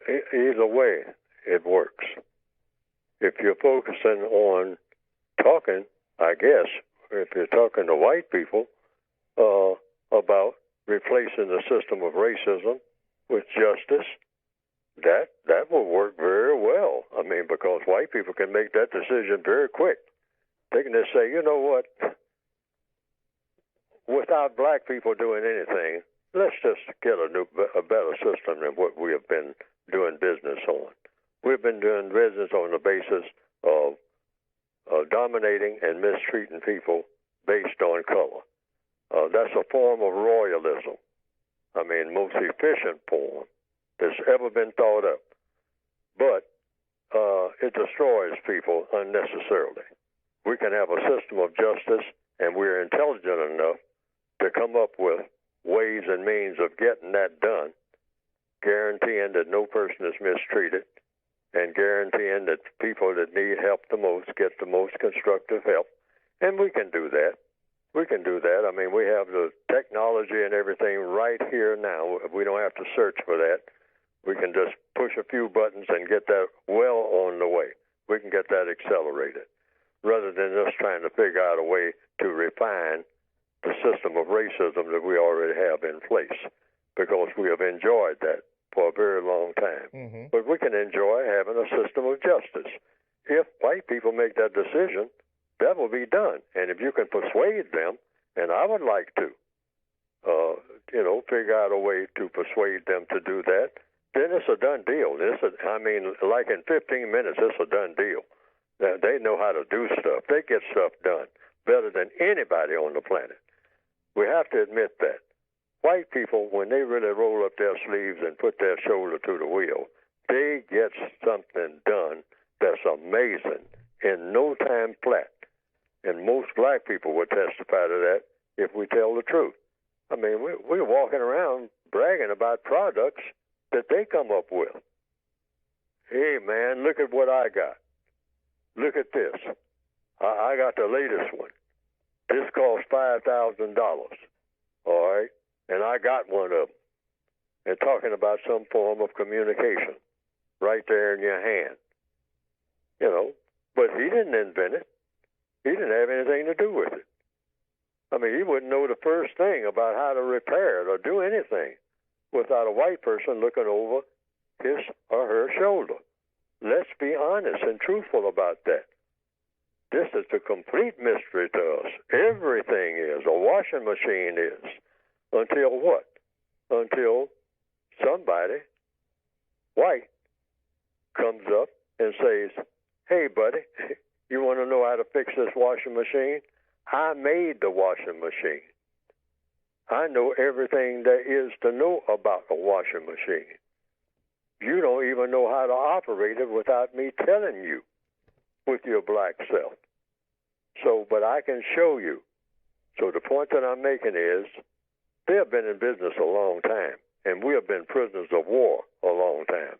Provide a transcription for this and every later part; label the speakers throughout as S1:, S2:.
S1: either way, it works. If you're focusing on talking, I guess, if you're talking to white people about replacing the system of racism with justice, that will work very well. I mean, because white people can make that decision very quick. They can just say, you know what, without black people doing anything, let's just get a better system than what we have been doing business on. We've been doing business on the basis of dominating and mistreating people based on color. That's a form of royalism. I mean, most efficient form that's ever been thought up. But it destroys people unnecessarily. We can have a system of justice, and we're intelligent enough to come up with ways and means of getting that done, guaranteeing that no person is mistreated, and guaranteeing that people that need help the most get the most constructive help. And we can do that. We can do that. I mean, we have the technology and everything right here now. We don't have to search for that. We can just push a few buttons and get that well on the way. We can get that accelerated, rather than just trying to figure out a way to refine the system of racism that we already have in place, because we have enjoyed that for a very long time. Mm-hmm. But we can enjoy having a system of justice. If white people make that decision, that will be done. And if you can persuade them, and I would like to, figure out a way to persuade them to do that, then it's a done deal. Like in 15 minutes, it's a done deal. They know how to do stuff. They get stuff done better than anybody on the planet. We have to admit that. White people, when they really roll up their sleeves and put their shoulder to the wheel, they get something done that's amazing in no time flat. And most black people would testify to that if we tell the truth. I mean, we're walking around bragging about products that they come up with. Hey, man, look at what I got. Look at this. I got the latest one. This costs $5,000. All right? And I got one of them. And talking about some form of communication right there in your hand. But he didn't invent it. He didn't have anything to do with it. I mean, he wouldn't know the first thing about how to repair it or do anything without a white person looking over his or her shoulder. Let's be honest and truthful about that. This is a complete mystery to us. Everything is. A washing machine is. Until what? Until somebody, white, comes up and says, hey, buddy, you want to know how to fix this washing machine? I made the washing machine. I know everything there is to know about a washing machine. You don't even know how to operate it without me telling you with your black self. But I can show you. So the point that I'm making is, they have been in business a long time, and we have been prisoners of war a long time.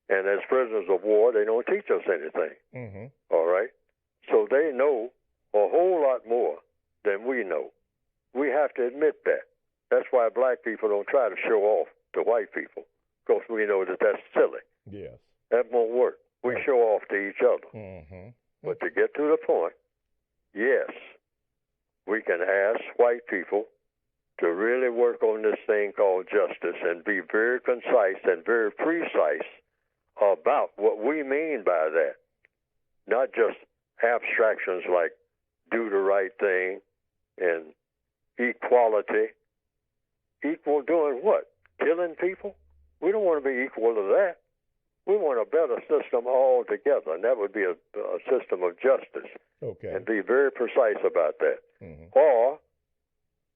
S1: And as prisoners of war, they don't teach us anything. Mm-hmm. All right? So they know a whole lot more than we know. We have to admit that. That's why black people don't try to show off to white people, because we know that that's silly.
S2: Yes.
S1: That won't work. We show off to each other. Mm-hmm. But to get to the point, yes, we can ask white people to really work on this thing called justice and be very concise and very precise about what we mean by that. Not just abstractions like do the right thing and equality. Equal doing what? Killing people? We don't want to be equal to that. We want a better system altogether, and that would be a system of justice. Okay. And be very precise about that. Mm-hmm. Or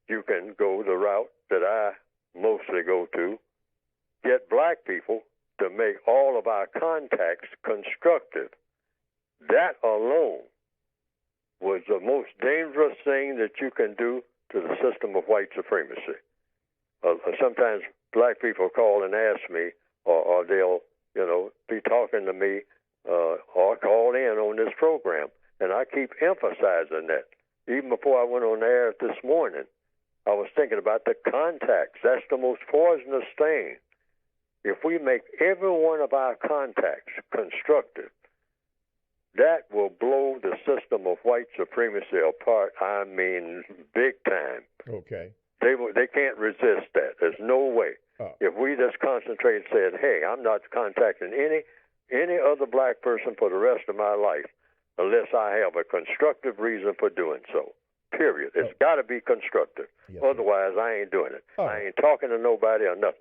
S1: you can go the route that I mostly go to, get black people to make all of our contacts constructive. That alone was the most dangerous thing that you can do to the system of white supremacy. Sometimes black people call and ask me, or they'll, be talking to me or call in on this program. And I keep emphasizing that. Even before I went on air this morning, I was thinking about the contacts. That's the most poisonous thing. if we make every one of our contacts constructive, that will blow the system of white supremacy apart. I mean, big time.
S2: Okay.
S1: They can't resist that. There's no way.
S2: Oh.
S1: If we just concentrate and said, hey, I'm not contacting any other black person for the rest of my life unless I have a constructive reason for doing so. Period. It's got to be constructive.
S2: Yes,
S1: Otherwise, I ain't doing it.
S2: Oh.
S1: I ain't talking to nobody or nothing.